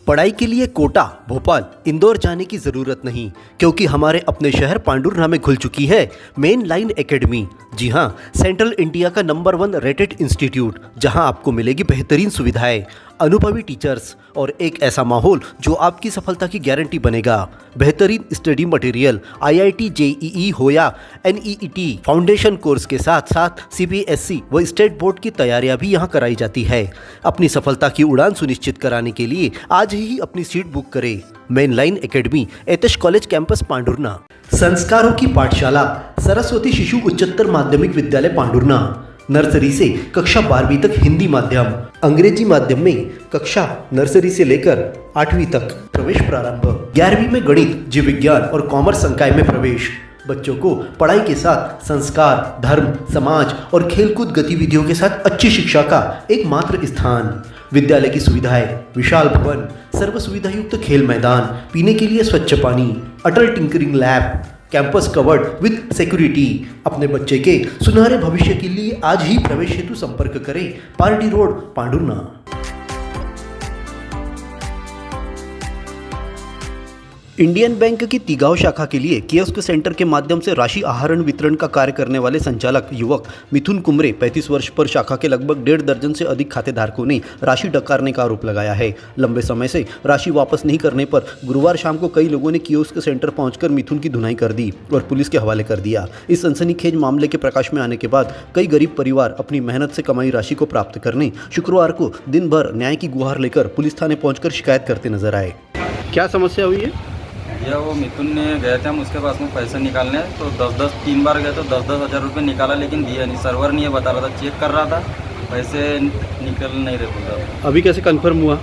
पढ़ाई के लिए कोटा, भोपाल, इंदौर जाने की ज़रूरत नहीं, क्योंकि हमारे अपने शहर पांडुर्ना में खुल चुकी है मेन लाइन एकेडमी। जी हाँ, सेंट्रल इंडिया का नंबर 1 रेटेड इंस्टीट्यूट, जहां आपको मिलेगी बेहतरीन सुविधाएं, अनुभवी टीचर्स और एक ऐसा माहौल जो आपकी सफलता की गारंटी बनेगा। बेहतरीन स्टडी मटेरियल, IIT JEE हो या NEET फाउंडेशन कोर्स के साथ साथ CBSE व स्टेट बोर्ड की तैयारियां भी यहां कराई जाती है। अपनी सफलता की उड़ान सुनिश्चित कराने के लिए आज ही अपनी सीट बुक करें। मेन लाइन एकेडमी, एतश कॉलेज कैंपस पांडुर्ना। संस्कारों की पाठशाला, सरस्वती शिशु उच्चतर माध्यमिक विद्यालय पांडुर्ना। नर्सरी से कक्षा 12वीं तक हिंदी माध्यम, अंग्रेजी माध्यम में कक्षा नर्सरी से लेकर 8वीं तक प्रवेश प्रारंभ। 11वीं में गणित, जीव विज्ञान और कॉमर्स संकाय में प्रवेश। बच्चों को पढ़ाई के साथ संस्कार, धर्म, समाज और खेलकूद गतिविधियों के साथ अच्छी शिक्षा का एकमात्र स्थान। विद्यालय की सुविधाएं, विशाल भवन, सर्व सुविधायुक्त खेल मैदान, पीने के लिए स्वच्छ पानी, Atal tinkering lab, campus covered with security. अपने बच्चे के सुनहरे भविष्य के लिए आज ही प्रवेश हेतु संपर्क करें। Party road, Pandhurna. Indian bank की तिगांव शाखा के लिए कियोस्क सेंटर के माध्यम से राशि आहरण वितरण का कार्य करने वाले संचालक युवक मिथुन कुमरे 35 वर्ष पर शाखा के लगभग 1.5 दर्जन से अधिक खातेधारकों ने राशि डकारने का आरोप लगाया है। लंबे समय से राशि वापस नहीं करने पर गुरुवार शाम को कई लोगों ने कियोस्क सेंटर पहुंचकर मिथुन की धुनाई कर दी और पुलिस के हवाले कर दिया। इस सनसनीखेज मामले के प्रकाश में आने के बाद कई गरीब परिवार अपनी मेहनत से कमाई राशि को प्राप्त करने शुक्रवार को दिन भर न्याय की गुहार लेकर पुलिस थाने पहुंचकर शिकायत करते नजर आए। क्या समस्या हुई है? या वो मिथुन ने गए थे हम उसके पास में पैसे निकालने, तो 3 बार गए तो 10 हज़ार रुपये निकाला, लेकिन दिया नहीं। सर्वर नहीं है बता रहा था, चेक कर रहा था, पैसे निकल नहीं रहे बोल। अभी कैसे कंफर्म हुआ?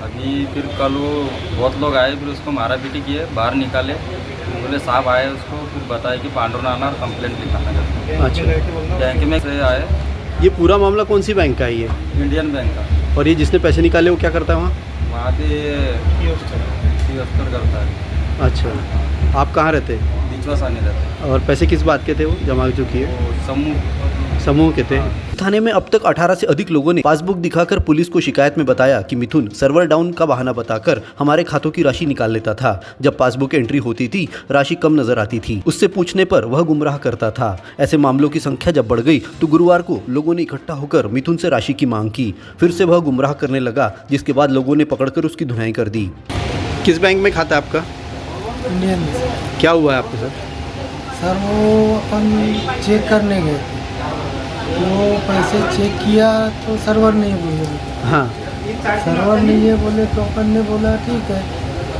अभी फिर कल वो बहुत लोग आए, फिर उसको मारा पीटी किए, बाहर निकाले, बोले साहब आए उसको, फिर बताए कि पांडुर्ना आना और कंप्लेंट लिखाना करके। अच्छा, बैंक में से आए। ये पूरा मामला कौन सी बैंक का है? ये इंडियन बैंक का। और ये जिसने पैसे निकाले वो क्या करता है वहाँ पे कियोस्कर करता है। अच्छा, आप कहाँ रहते हैं? बीचवासा नहीं रहते। और पैसे किस बात के थे वो जमा जो किए? समूह के थे। थाने में अब तक 18 से अधिक लोगों ने पासबुक दिखाकर पुलिस को शिकायत में बताया कि मिथुन सर्वर डाउन का बहाना बताकर हमारे खातों की राशि निकाल लेता था। जब पासबुक एंट्री होती थी, राशि कम नजर आती थी। उससे पूछने पर वह गुमराह करता था। ऐसे मामलों की संख्या जब बढ़ गई तो गुरुवार को लोगों ने इकट्ठा होकर मिथुन से राशि की मांग की। फिर से वह गुमराह करने लगा, जिसके बाद लोगों ने पकड़कर उसकी धुनाई कर दी। किस बैंक में खाता है आपका? इंडियन में सर। क्या हुआ है आपके साथ? सर वो अपन चेक करने गए थे, तो पैसे चेक किया तो सर्वर नहीं बोले। हाँ, सर्वर नहीं है बोले तो अपन ने बोला ठीक है।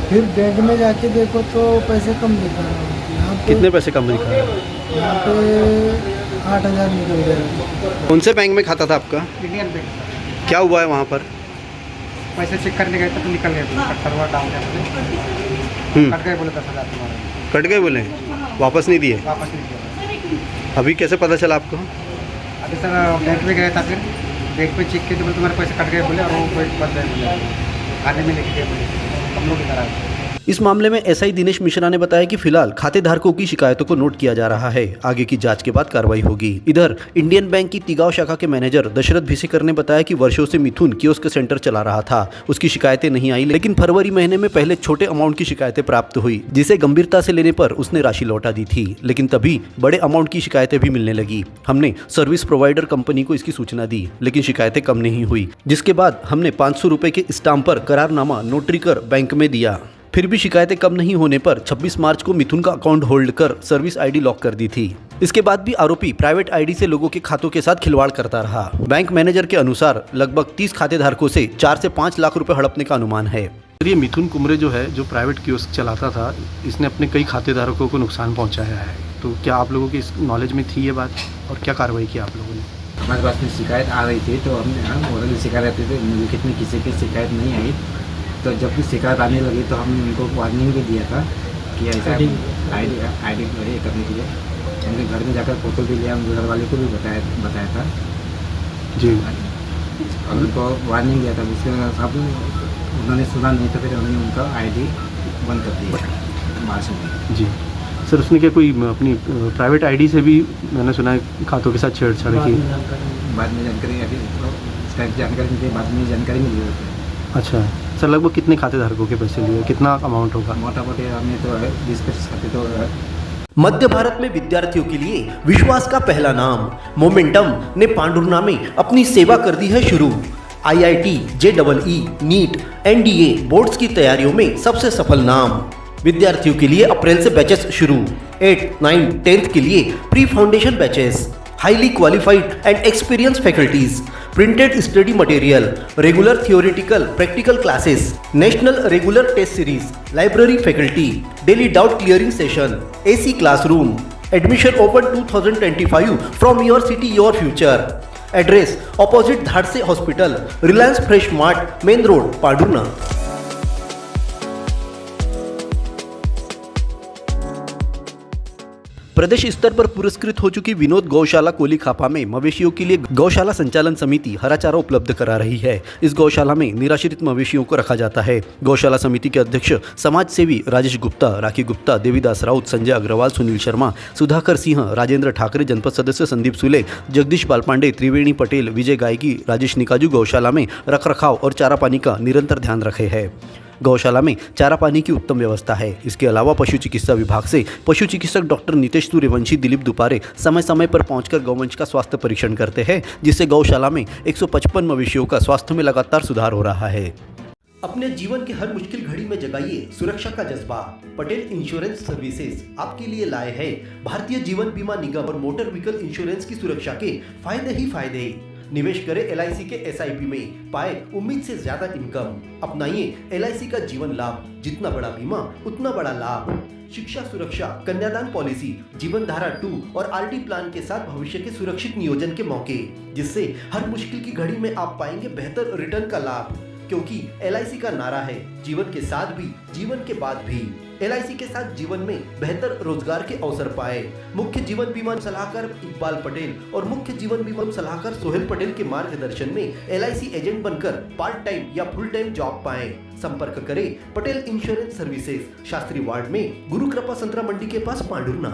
फिर बैंक में जाके देखो तो पैसे कम दिखा रहा है। यहाँ पे कितने पैसे कम दिखा रहे हैं? यहाँ पे 8,000 निकल गए। कौन से बैंक में खाता था आपका? Indian bank. क्या हुआ है वहाँ पर? पैसे चेक करने गए तो निकल गए, सर्वर डाउन है, कट गए बोले 10,000 तुम्हारे। कट गए बोले? वापस नहीं दिए? वापस नहीं दिया। अभी कैसे पता चला आपको? अभी सर बैंक में गया था, फिर बैंक पे चेक किए तो बोले तुम्हारे पैसे कट गए बोले, और वो कोई बंद है बोले, खाने में लेके गए बोले, हम लोग की तरह। इस मामले में SI दिनेश मिश्रा ने बताया कि फिलहाल खातेधारकों की शिकायतों को नोट किया जा रहा है। आगे की जांच के बाद कार्रवाई होगी। इधर इंडियन बैंक की तिगांव शाखा के मैनेजर दशरथ भिसेकर ने बताया कि वर्षों से मिथुन कियोस्क सेंटर चला रहा था। उसकी शिकायतें नहीं आई, लेकिन फरवरी महीने में पहले छोटे अमाउंट की शिकायतें प्राप्त हुई, जिसे गंभीरता से लेने पर उसने राशि लौटा दी थी। लेकिन तभी बड़े अमाउंट की शिकायतें भी मिलने लगी। हमने सर्विस प्रोवाइडर कंपनी को इसकी सूचना दी, लेकिन शिकायतें कम नहीं हुई, जिसके बाद हमने 500 रुपए के स्टाम्प पर करारनामा नोटरी कर बैंक में दिया। फिर भी शिकायतें कम नहीं होने पर 26 मार्च को मिथुन का अकाउंट होल्ड कर सर्विस ID लॉक कर दी थी। इसके बाद भी आरोपी प्राइवेट ID से लोगों के खातों के साथ खिलवाड़ करता रहा। बैंक मैनेजर के अनुसार लगभग 30 खातेधारकों से 4 से 5 लाख रुपए हड़पने का अनुमान है। ये मिथुन कुमरे जो है, जो प्राइवेट कियोस्क चलाता था, इसने अपने कई खातेधारकों को नुकसान पहुंचाया है। तो क्या आप लोगों की इस नॉलेज में थी ये बात, और क्या कार्रवाई की आप लोगों ने? हमारे पास में शिकायत आ रही थी, तो हमने ऑलरेडी शिकायत रहती थी, लिखित में किसी की शिकायत नहीं आई। तो जब भी शिकायत आने लगी तो हमने उनको वार्निंग भी दिया था कि ऐसा ID करने के लिए। उनके घर में जाकर फोटो भी लिया, उनके घर वाले को भी बताया था जी, और उनको वार्निंग दिया था। उसके अब उन्होंने सुना नहीं, तो फिर हमने उनका ID बंद कर दिया मार्च में। जी सर, उसने क्या कोई अपनी प्राइवेट ID से भी, मैंने सुना है, खातों के साथ छेड़छाड़ की? बाद में जानकारी, अभी तो इसका जानकारी मुझे बाद में जानकारी मिली होती है। अच्छा, सर लगभग कितने खाते धारकों के पैसे लिए, कितना अमाउंट होगा? मोटा मोटी हमने तो 20-25 खाते तो मध्य भारत में विद्यार्थियों के लिए विश्वास का पहला नाम मोमेंटम ने पांडुरना में अपनी सेवा कर दी है शुरू। IIT, JEE, NEET, NDA boards की तैयारियों में सबसे सफल नाम। विद्यार्थियों के लिए अप्रैल से बैचेस शुरू। 8, 9, 10th के लिए pre foundation batches. Highly qualified and experience faculties, printed study material, regular theoretical practical classes, national regular test series, library faculty, daily doubt clearing session, AC classroom. Admission open 2025 from your city your future. Address opposite Dhadse hospital, Reliance fresh mart, main road, Pandhurna. प्रदेश स्तर पर पुरस्कृत हो चुकी विनोद गौशाला कोली खापा में मवेशियों के लिए गौशाला संचालन समिति हरा चारा उपलब्ध करा रही है। इस गौशाला में निराश्रित मवेशियों को रखा जाता है। गौशाला समिति के अध्यक्ष समाज सेवी राजेश गुप्ता, राखी गुप्ता, देवीदास राउत, संजय अग्रवाल, सुनील शर्मा, सुधाकर सिंह, राजेंद्र ठाकरे, जनपद सदस्य संदीप सुले, जगदीश बालपांडे, त्रिवेणी पटेल, विजय गायकी, राजेश निकाजू गौशाला में रखरखाव और चारा पानी का निरंतर ध्यान रखे हैं। गौशाला में चारा पानी की उत्तम व्यवस्था है। इसके अलावा पशु चिकित्सा विभाग से पशु चिकित्सक डॉक्टर नितेश सूर्यवंशी, दिलीप दुपारे समय समय पर पहुंचकर गौवंश का स्वास्थ्य परीक्षण करते हैं, जिससे गौशाला में 155 मवेशियों का स्वास्थ्य में लगातार सुधार हो रहा है। अपने जीवन के हर मुश्किल घड़ी में जगाइए सुरक्षा का जज्बा। पटेल इंश्योरेंस सर्विसेज आपके लिए लाए हैं भारतीय जीवन बीमा निगम और मोटर व्हीकल इंश्योरेंस की सुरक्षा के फायदे ही फायदे। निवेश करें LIC के SIP में, पाए उम्मीद से ज्यादा इनकम। अपनाइए LIC का जीवन लाभ, जितना बड़ा बीमा उतना बड़ा लाभ। शिक्षा सुरक्षा, कन्यादान पॉलिसी, जीवन धारा 2 और RD प्लान के साथ भविष्य के सुरक्षित नियोजन के मौके, जिससे हर मुश्किल की घड़ी में आप पाएंगे बेहतर रिटर्न का लाभ। क्योंकि LIC का नारा है जीवन के साथ भी जीवन के बाद भी। LIC के साथ जीवन में बेहतर रोजगार के अवसर पाए। मुख्य जीवन बीमा सलाहकार इकबाल पटेल और मुख्य जीवन बीमा सलाहकार सोहेल पटेल के मार्गदर्शन में LIC एजेंट बनकर पार्ट टाइम या फुल टाइम जॉब पाए। संपर्क करें Patel insurance services, Shastri ward में, गुरु कृपा संतरा मंडी के पास, पांडुरना।